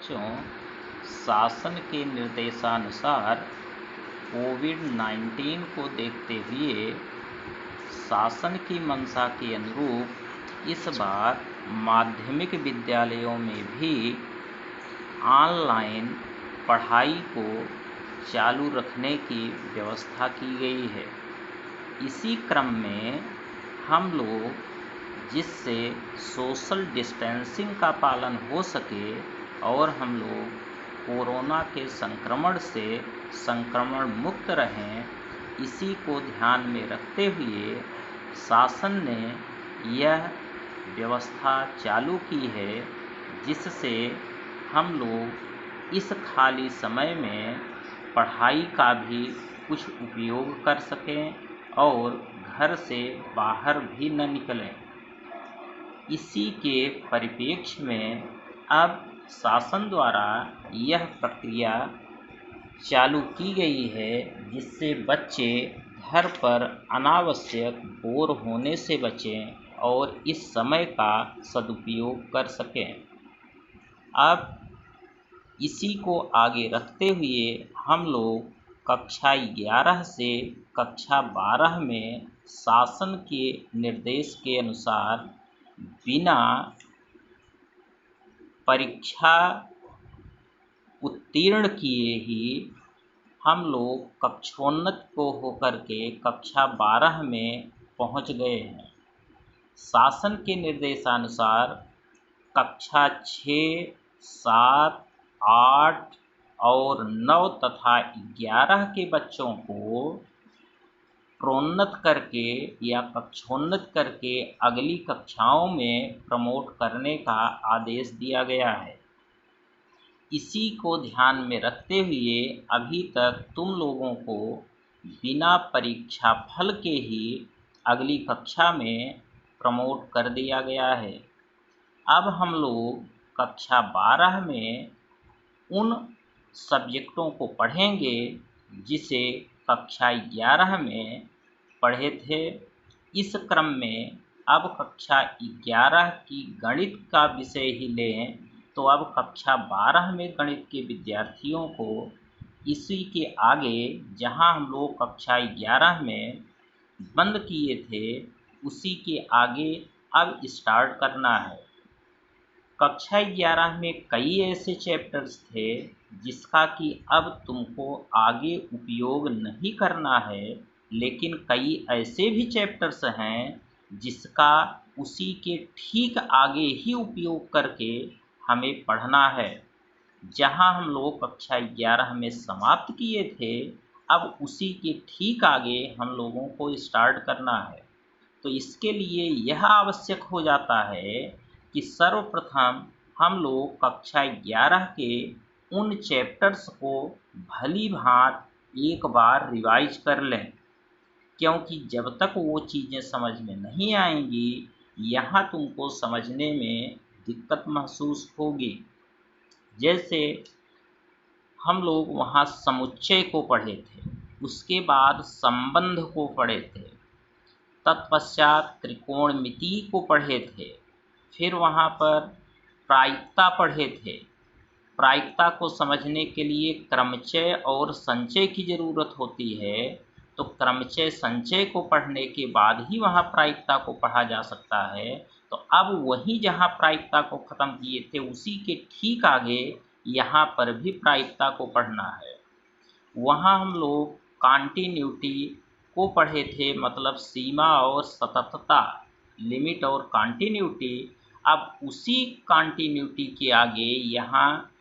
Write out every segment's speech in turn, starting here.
बच्चों, शासन के निर्देशानुसार कोविड-19 को देखते हुए शासन की मंशा के अनुरूप इस बार माध्यमिक विद्यालयों में भी ऑनलाइन पढ़ाई को चालू रखने की व्यवस्था की गई है। इसी क्रम में हम लोग जिससे सोशल डिस्टेंसिंग का पालन हो सके और हम लोग कोरोना के संक्रमण से संक्रमण मुक्त रहें, इसी को ध्यान में रखते हुए शासन ने यह व्यवस्था चालू की है, जिससे हम लोग इस खाली समय में पढ़ाई का भी कुछ उपयोग कर सकें और घर से बाहर भी न निकलें। इसी के परिप्रेक्ष्य में अब शासन द्वारा यह प्रक्रिया चालू की गई है, जिससे बच्चे घर पर अनावश्यक बोर होने से बचें और इस समय का सदुपयोग कर सकें। अब इसी को आगे रखते हुए हम लोग कक्षा 11 से कक्षा 12 में शासन के निर्देश के अनुसार बिना परीक्षा उत्तीर्ण किए ही हम लोग कक्षोन्नत को होकर के कक्षा 12 में पहुंच गए हैं। शासन के निर्देशानुसार कक्षा 6, 7, 8 और 9 तथा 11 के बच्चों को प्रोन्नत करके या कक्षोन्नत करके अगली कक्षाओं में प्रमोट करने का आदेश दिया गया है। इसी को ध्यान में रखते हुए अभी तक तुम लोगों को बिना परीक्षा फल के ही अगली कक्षा में प्रमोट कर दिया गया है। अब हम लोग कक्षा 12 में उन सब्जेक्टों को पढ़ेंगे जिसे कक्षा 11 में पढ़े थे। इस क्रम में अब कक्षा 11 की गणित का विषय ही लें तो अब कक्षा 12 में गणित के विद्यार्थियों को इसी के आगे जहां हम लोग कक्षा 11 में बंद किए थे उसी के आगे अब स्टार्ट करना है। कक्षा 11 में कई ऐसे चैप्टर्स थे जिसका कि अब तुमको आगे उपयोग नहीं करना है, लेकिन कई ऐसे भी चैप्टर्स हैं जिसका उसी के ठीक आगे ही उपयोग करके हमें पढ़ना है। जहां हम लोग कक्षा 11 में समाप्त किए थे, अब उसी के ठीक आगे हम लोगों को स्टार्ट करना है। तो इसके लिए यह आवश्यक हो जाता है कि सर्वप्रथम हम लोग कक्षा 11 के उन चैप्टर्स को भली भांत एक बार रिवाइज कर लें, क्योंकि जब तक वो चीज़ें समझ में नहीं आएंगी यहाँ तुमको समझने में दिक्कत महसूस होगी। जैसे हम लोग वहाँ समुच्चय को पढ़े थे, उसके बाद संबंध को पढ़े थे, तत्पश्चात त्रिकोणमिति को पढ़े थे, फिर वहाँ पर प्रायिकता पढ़े थे। प्रायिकता को समझने के लिए क्रमचय और संचय की ज़रूरत होती है, तो क्रमचय संचय को पढ़ने के बाद ही वहाँ प्रायिकता को पढ़ा जा सकता है। तो अब वही जहाँ प्रायिकता को ख़त्म किए थे उसी के ठीक आगे यहाँ पर भी प्रायिकता को पढ़ना है। वहाँ हम लोग कॉन्टिन्यूटी को पढ़े थे, मतलब सीमा और सततता, लिमिट और कॉन्टिन्यूटी। अब उसी कॉन्टिन्यूटी के आगे यहाँ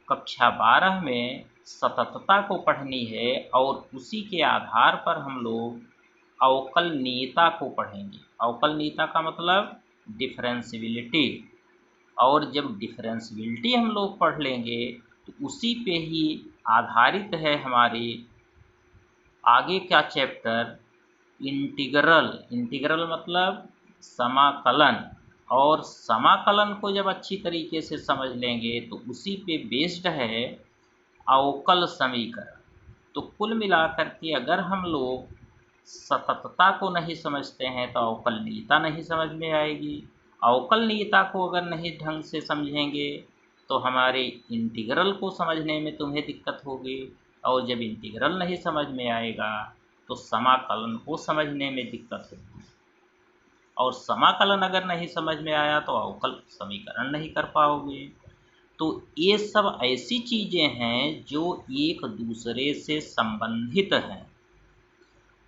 कक्षा 12 में सततता को पढ़नी है और उसी के आधार पर हम लोग अवकलनीयता को पढ़ेंगे। अवकलनीयता का मतलब डिफरेंशियबिलिटी, और जब डिफरेंशियबिलिटी हम लोग पढ़ लेंगे तो उसी पे ही आधारित है हमारी आगे का चैप्टर इंटीग्रल। इंटीग्रल मतलब समाकलन, और समाकलन को जब अच्छी तरीके से समझ लेंगे तो उसी पे बेस्ड है अवकल समीकरण। तो कुल मिलाकर के अगर हम लोग सततता को नहीं समझते हैं तो अवकलनीयता नहीं समझ में आएगी। अवकलनीयता को अगर नहीं ढंग से समझेंगे तो हमारे इंटीग्रल को समझने में तुम्हें दिक्कत होगी, और जब इंटीग्रल नहीं समझ में आएगा तो समाकलन को समझने में दिक्कत होगी, और समाकलन अगर नहीं समझ में आया तो अवकल समीकरण नहीं कर पाओगे। तो ये सब ऐसी चीज़ें हैं जो एक दूसरे से संबंधित हैं।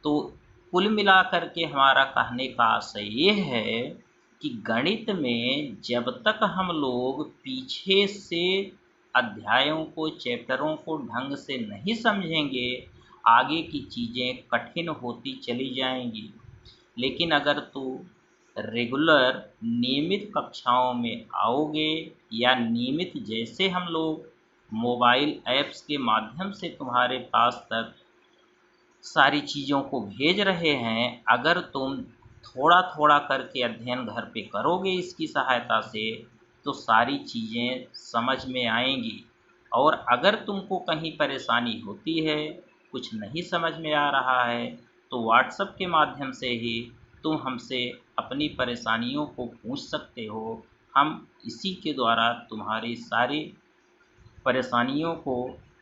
तो कुल मिलाकर के हमारा कहने का आशय ये है कि गणित में जब तक हम लोग पीछे से अध्यायों को, चैप्टरों को ढंग से नहीं समझेंगे, आगे की चीज़ें कठिन होती चली जाएंगी। लेकिन अगर तू रेगुलर नियमित कक्षाओं में आओगे, या नियमित जैसे हम लोग मोबाइल ऐप्स के माध्यम से तुम्हारे पास तक सारी चीज़ों को भेज रहे हैं, अगर तुम थोड़ा थोड़ा करके अध्ययन घर पे करोगे इसकी सहायता से, तो सारी चीज़ें समझ में आएंगी। और अगर तुमको कहीं परेशानी होती है, कुछ नहीं समझ में आ रहा है, तो व्हाट्सएप के माध्यम से ही तुम हमसे अपनी परेशानियों को पूछ सकते हो। हम इसी के द्वारा तुम्हारी सारी परेशानियों को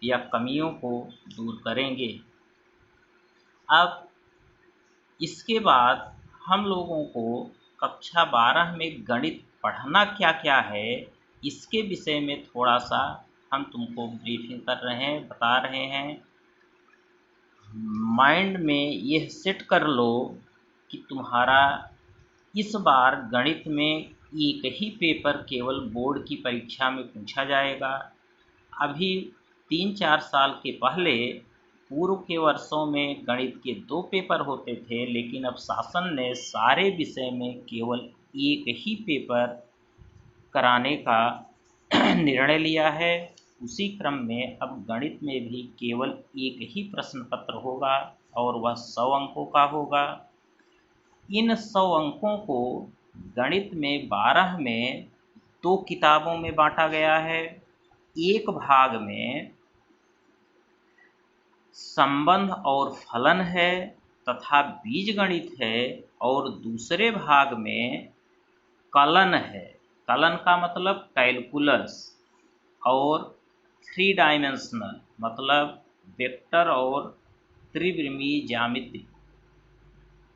या कमियों को दूर करेंगे। अब इसके बाद हम लोगों को कक्षा 12 में गणित पढ़ना क्या क्या है, इसके विषय में थोड़ा सा हम तुमको ब्रीफिंग कर रहे हैं, बता रहे हैं। माइंड में यह सेट कर लो कि तुम्हारा इस बार गणित में एक ही पेपर केवल बोर्ड की परीक्षा में पूछा जाएगा। अभी 3-4 साल के पहले पूर्व के वर्षों में गणित के 2 पेपर होते थे, लेकिन अब शासन ने सारे विषय में केवल एक ही पेपर कराने का निर्णय लिया है। उसी क्रम में अब गणित में भी केवल एक ही प्रश्न पत्र होगा, और वह 100 अंकों का होगा। इन 100 अंकों को गणित में 12 में 2 किताबों में बांटा गया है। एक भाग में संबंध और फलन है तथा बीजगणित है, और दूसरे भाग में कलन है। कलन का मतलब कैलकुलस, और 3 डायमेंशनल मतलब वेक्टर और त्रिविमीय ज्यामिति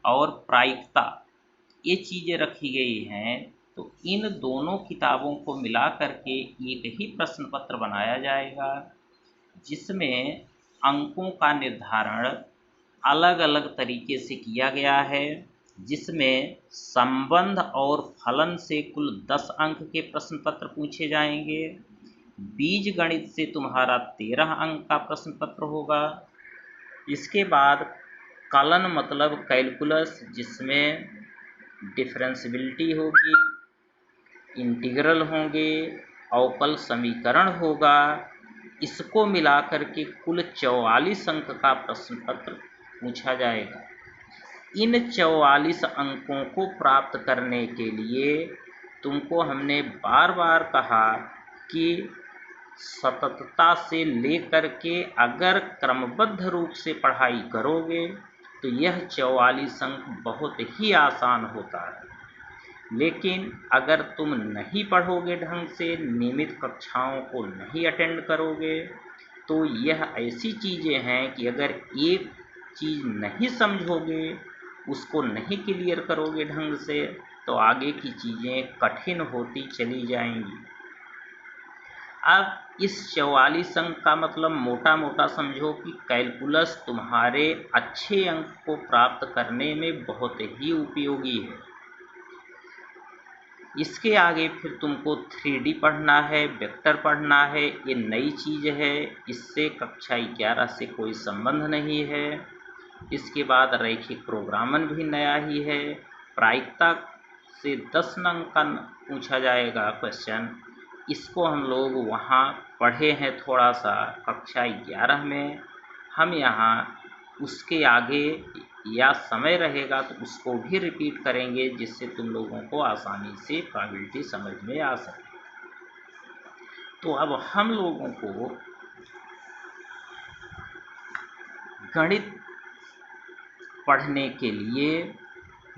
और प्रायिकता, ये चीज़ें रखी गई हैं। तो इन दोनों किताबों को मिला करके एक ही प्रश्न पत्र बनाया जाएगा, जिसमें अंकों का निर्धारण अलग अलग तरीके से किया गया है, जिसमें संबंध और फलन से कुल 10 अंक के प्रश्न पत्र पूछे जाएंगे। बीज गणित से तुम्हारा 13 अंक का प्रश्न पत्र होगा। इसके बाद कलन मतलब कैलकुलस, जिसमें डिफरेंशियबिलिटी होगी, इंटीग्रल होंगे, अवकल समीकरण होगा। इसको मिलाकर के कुल 44 अंक का प्रश्न पत्र पूछा जाएगा। इन 44 अंकों को प्राप्त करने के लिए तुमको हमने बार बार कहा कि सततता से लेकर के अगर क्रमबद्ध रूप से पढ़ाई करोगे तो यह 44 अंक बहुत ही आसान होता है। लेकिन अगर तुम नहीं पढ़ोगे ढंग से, नियमित कक्षाओं को नहीं अटेंड करोगे, तो यह ऐसी चीज़ें हैं कि अगर एक चीज़ नहीं समझोगे, उसको नहीं क्लियर करोगे ढंग से, तो आगे की चीज़ें कठिन होती चली जाएंगी। अब इस 44 अंक का मतलब मोटा मोटा समझो कि कैलकुलस तुम्हारे अच्छे अंक को प्राप्त करने में बहुत ही उपयोगी है। इसके आगे फिर तुमको 3D पढ़ना है, वेक्टर पढ़ना है। ये नई चीज़ है, इससे कक्षा 11 से कोई संबंध नहीं है। इसके बाद रैखिक प्रोग्रामन भी नया ही है। प्रायिकता से 10 अंक का पूछा जाएगा क्वेश्चन। इसको हम लोग वहाँ पढ़े हैं थोड़ा सा कक्षा 11 में। हम यहाँ उसके आगे या समय रहेगा तो उसको भी रिपीट करेंगे, जिससे तुम लोगों को आसानी से प्रोबेबिलिटी समझ में आ सके। तो अब हम लोगों को गणित पढ़ने के लिए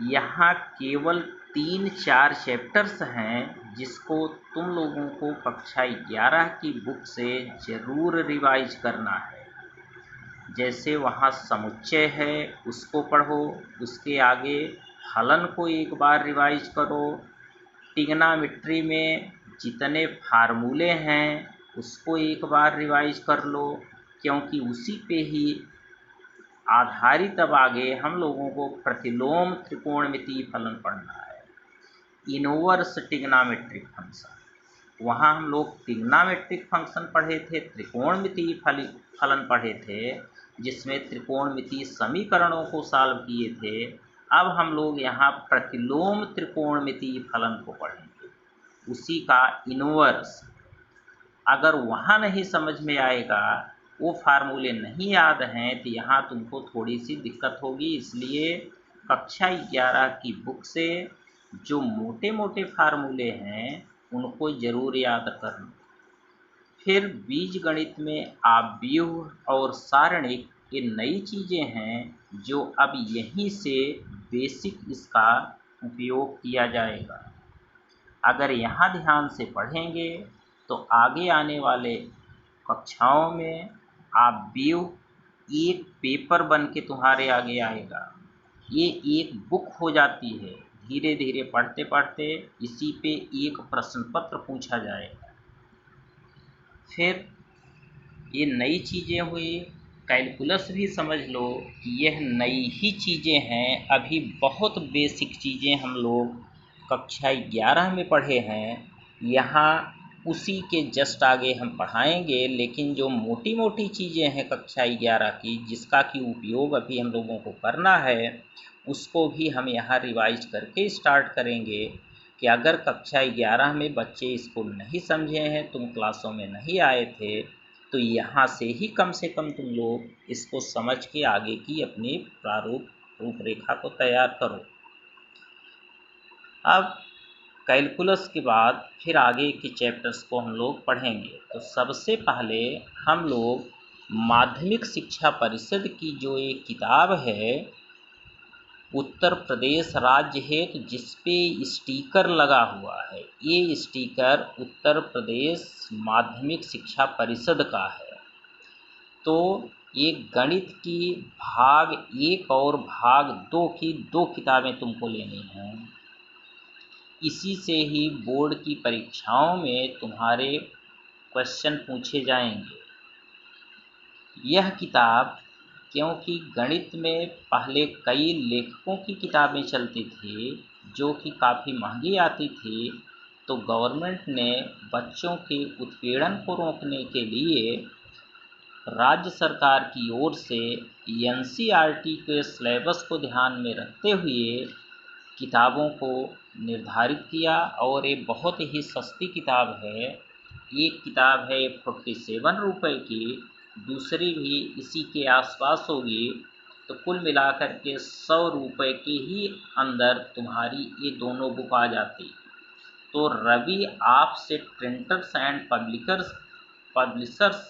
यहाँ केवल 3-4 चैप्टर्स हैं, जिसको तुम लोगों को कक्षा 11 की बुक से ज़रूर रिवाइज करना है। जैसे वहाँ समुच्चय है उसको पढ़ो, उसके आगे फलन को एक बार रिवाइज करो, ट्रिग्नोमेट्री में जितने फार्मूले हैं उसको एक बार रिवाइज कर लो, क्योंकि उसी पे ही आधारित अब आगे हम लोगों को प्रतिलोम त्रिकोणमितीय फलन पढ़ना है, इनवर्स ट्रिग्नोमेट्रिक फंक्शन। वहाँ हम लोग ट्रिग्नोमेट्रिक फंक्शन पढ़े थे, त्रिकोणमितीय फलन पढ़े थे, जिसमें त्रिकोणमितीय समीकरणों को सॉल्व किए थे। अब हम लोग यहाँ प्रतिलोम त्रिकोणमितीय फलन को पढ़ेंगे, उसी का इनवर्स। अगर वहाँ नहीं समझ में आएगा, वो फार्मूले नहीं याद हैं, तो यहाँ तुमको थोड़ी सी दिक्कत होगी। इसलिए कक्षा 11 की बुक से जो मोटे मोटे फार्मूले हैं उनको ज़रूर याद करना। फिर बीजगणित में आव्यूह और सारणिक ये नई चीज़ें हैं जो अब यहीं से बेसिक इसका उपयोग किया जाएगा। अगर यहाँ ध्यान से पढ़ेंगे तो आगे आने वाले कक्षाओं में आव्यूह एक पेपर बन के तुम्हारे आगे आएगा। ये एक बुक हो जाती है, धीरे धीरे पढ़ते पढ़ते इसी पे एक प्रश्न पत्र पूछा जाएगा। फिर ये नई चीज़ें हुई, कैलकुलस भी समझ लो कि यह नई ही चीज़ें हैं। अभी बहुत बेसिक चीज़ें हम लोग कक्षा 11 में पढ़े हैं, यहाँ उसी के जस्ट आगे हम पढ़ाएंगे। लेकिन जो मोटी मोटी चीज़ें हैं कक्षा 11 की, जिसका कि उपयोग अभी हम लोगों को करना है, उसको भी हम यहाँ रिवाइज करके स्टार्ट करेंगे। कि अगर कक्षा 11 में बच्चे इसको नहीं समझे हैं, तुम क्लासों में नहीं आए थे, तो यहाँ से ही कम से कम तुम लोग इसको समझ के आगे की अपनी रूपरेखा को तैयार करो। अब कैलकुलस के बाद फिर आगे के चैप्टर्स को हम लोग पढ़ेंगे। तो सबसे पहले हम लोग माध्यमिक शिक्षा परिषद की जो एक किताब है उत्तर प्रदेश राज्य हेतु, जिस पे स्टिकर लगा हुआ है, ये स्टिकर उत्तर प्रदेश माध्यमिक शिक्षा परिषद का है। तो ये गणित की भाग 1 और भाग 2 की 2 किताबें तुमको लेनी हैं। इसी से ही बोर्ड की परीक्षाओं में तुम्हारे क्वेश्चन पूछे जाएंगे। यह किताब, क्योंकि गणित में पहले कई लेखकों की किताबें चलती थी जो कि काफ़ी महंगी आती थी, तो गवर्नमेंट ने बच्चों के उत्पीड़न को रोकने के लिए राज्य सरकार की ओर से एनसीईआरटी के सिलेबस को ध्यान में रखते हुए किताबों को निर्धारित किया। और ये बहुत ही सस्ती किताब है। एक किताब है 47 रुपये की, दूसरी भी इसी के आसपास होगी। तो कुल मिलाकर के 100 रुपये के ही अंदर तुम्हारी ये दोनों बुक आ जाती। तो Ravi offset printers and publishers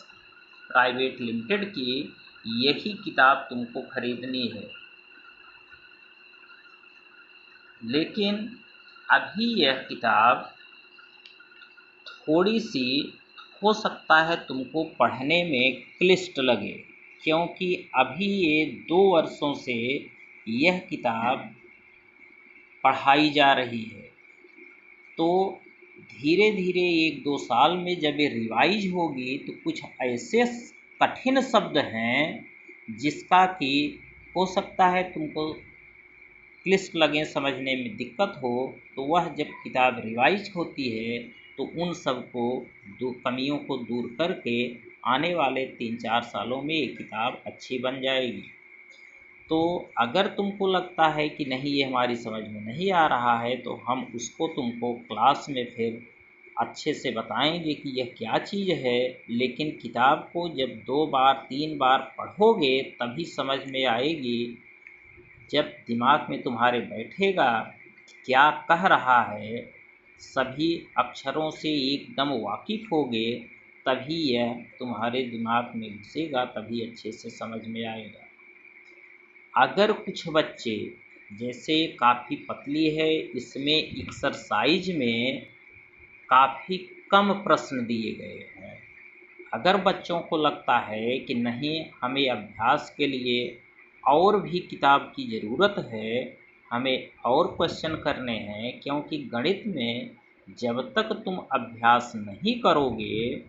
private limited की यही किताब तुमको खरीदनी है। लेकिन अभी यह किताब थोड़ी सी हो सकता है तुमको पढ़ने में क्लिष्ट लगे, क्योंकि अभी ये 2 वर्षों से यह किताब पढ़ाई जा रही है। तो धीरे धीरे 1-2 साल में जब ये रिवाइज होगी तो कुछ ऐसे कठिन शब्द हैं जिसका कि हो सकता है तुमको क्लिष्ट लगे, समझने में दिक्कत हो। तो वह जब किताब रिवाइज होती है तो उन सब को कमियों को दूर करके आने वाले 3-4 सालों में ये किताब अच्छी बन जाएगी। तो अगर तुमको लगता है कि नहीं ये हमारी समझ में नहीं आ रहा है, तो हम उसको तुमको क्लास में फिर अच्छे से बताएंगे कि यह क्या चीज़ है। लेकिन किताब को जब 2 बार 3 बार पढ़ोगे तभी समझ में आएगी। जब दिमाग में तुम्हारे बैठेगा क्या कह रहा है, सभी अक्षरों से एकदम वाकिफ़ होगे, तभी यह तुम्हारे दिमाग में घुसेगा, तभी अच्छे से समझ में आएगा। अगर कुछ बच्चे, जैसे काफ़ी पतली है, इसमें एक्सरसाइज में काफ़ी कम प्रश्न दिए गए हैं। अगर बच्चों को लगता है कि नहीं, हमें अभ्यास के लिए और भी किताब की ज़रूरत है, हमें और क्वेश्चन करने हैं, क्योंकि गणित में जब तक तुम अभ्यास नहीं करोगे,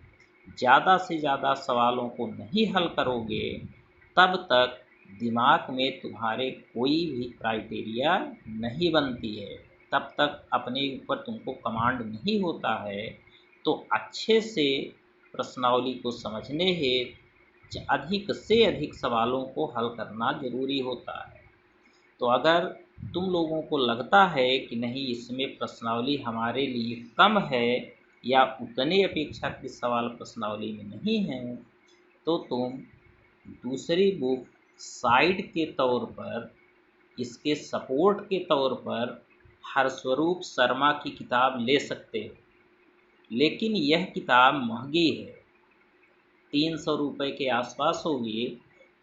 ज़्यादा से ज़्यादा सवालों को नहीं हल करोगे, तब तक दिमाग में तुम्हारे कोई भी क्राइटेरिया नहीं बनती है, तब तक अपने ऊपर तुमको कमांड नहीं होता है। तो अच्छे से प्रश्नावली को समझने हेतु अधिक से अधिक सवालों को हल करना ज़रूरी होता है। तो अगर तुम लोगों को लगता है कि नहीं, इसमें प्रश्नावली हमारे लिए कम है या उतने अपेक्षाकृत सवाल प्रश्नावली में नहीं हैं, तो तुम दूसरी बुक साइड के तौर पर, इसके सपोर्ट के तौर पर हरस्वरूप शर्मा की किताब ले सकते हो। लेकिन यह किताब महंगी है, 300 रुपये के आसपास होगी।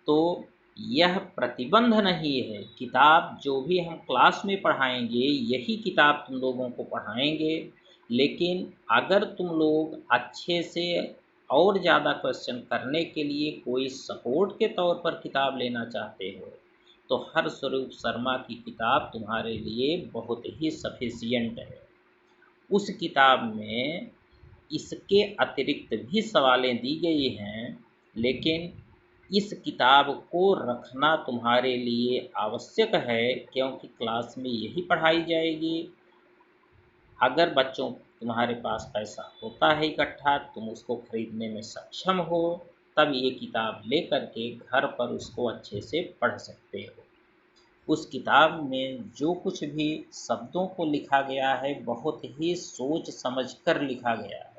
तो यह प्रतिबंध नहीं है, किताब जो भी हम क्लास में पढ़ाएंगे यही किताब तुम लोगों को पढ़ाएंगे। लेकिन अगर तुम लोग अच्छे से और ज़्यादा क्वेश्चन करने के लिए कोई सपोर्ट के तौर पर किताब लेना चाहते हो, तो हरस्वरूप शर्मा की किताब तुम्हारे लिए बहुत ही सफिशियंट है। उस किताब में इसके अतिरिक्त भी सवालें दी गई हैं, लेकिन इस किताब को रखना तुम्हारे लिए आवश्यक है, क्योंकि क्लास में यही पढ़ाई जाएगी। अगर बच्चों तुम्हारे पास पैसा होता है इकट्ठा, तुम उसको खरीदने में सक्षम हो, तब ये किताब ले कर के घर पर उसको अच्छे से पढ़ सकते हो। उस किताब में जो कुछ भी शब्दों को लिखा गया है, बहुत ही सोच समझ कर लिखा गया है।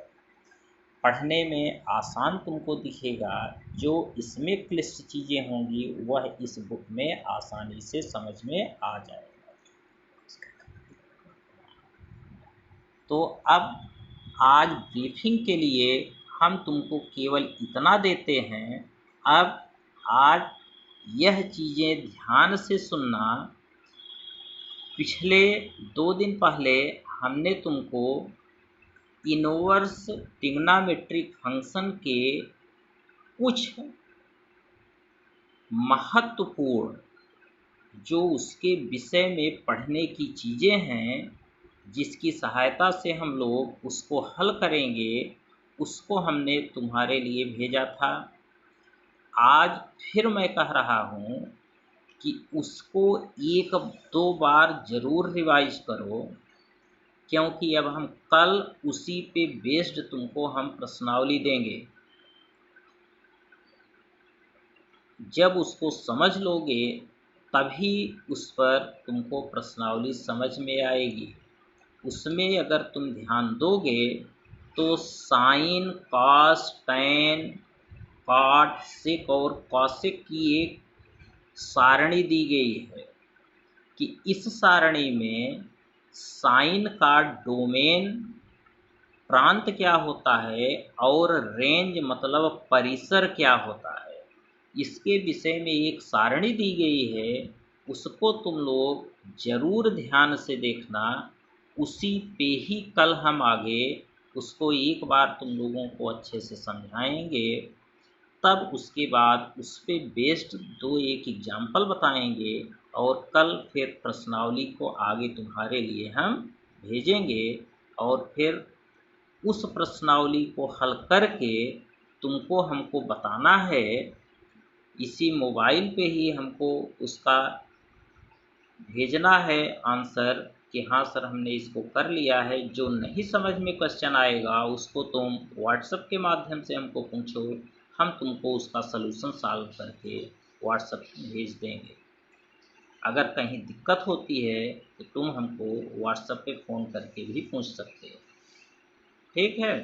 पढ़ने में आसान तुमको दिखेगा, जो इसमें क्लिष्ट चीज़ें होंगी वह इस बुक में आसानी से समझ में आ जाएगा। तो अब आज ब्रीफिंग के लिए हम तुमको केवल इतना देते हैं। अब आज यह चीज़ें ध्यान से सुनना। पिछले 2 दिन पहले हमने तुमको इनवर्स ट्रिग्नोमेट्रिक फंक्शन के कुछ महत्वपूर्ण, जो उसके विषय में पढ़ने की चीज़ें हैं, जिसकी सहायता से हम लोग उसको हल करेंगे, उसको हमने तुम्हारे लिए भेजा था। आज फिर मैं कह रहा हूँ कि उसको 1-2 बार ज़रूर रिवाइज करो, क्योंकि अब हम कल उसी पे बेस्ड तुमको हम प्रश्नावली देंगे। जब उसको समझ लोगे तभी उस पर तुमको प्रश्नावली समझ में आएगी। उसमें अगर तुम ध्यान दोगे तो साइन, कॉस, टैन, कॉट, सेक और कॉसेक की एक सारणी दी गई है कि इस सारणी में साइन का डोमेन प्रांत क्या होता है और रेंज मतलब परिसर क्या होता है, इसके विषय में एक सारणी दी गई है। उसको तुम लोग ज़रूर ध्यान से देखना। उसी पे ही कल हम आगे उसको एक बार तुम लोगों को अच्छे से समझाएंगे। तब उसके बाद उस पे बेस्ड 2-1 एग्जाम्पल बताएंगे और कल फिर प्रश्नावली को आगे तुम्हारे लिए हम भेजेंगे। और फिर उस प्रश्नावली को हल करके तुमको हमको बताना है। इसी मोबाइल पे ही हमको उसका भेजना है आंसर कि हाँ सर, हमने इसको कर लिया है। जो नहीं समझ में क्वेश्चन आएगा उसको तुम व्हाट्सएप के माध्यम से हमको पूछो, हम तुमको उसका सलूशन सॉल्व करके व्हाट्सएप पे भेज देंगे। अगर कहीं दिक्कत होती है तो तुम हमको व्हाट्सएप पे फ़ोन करके भी पूछ सकते हो। ठीक है।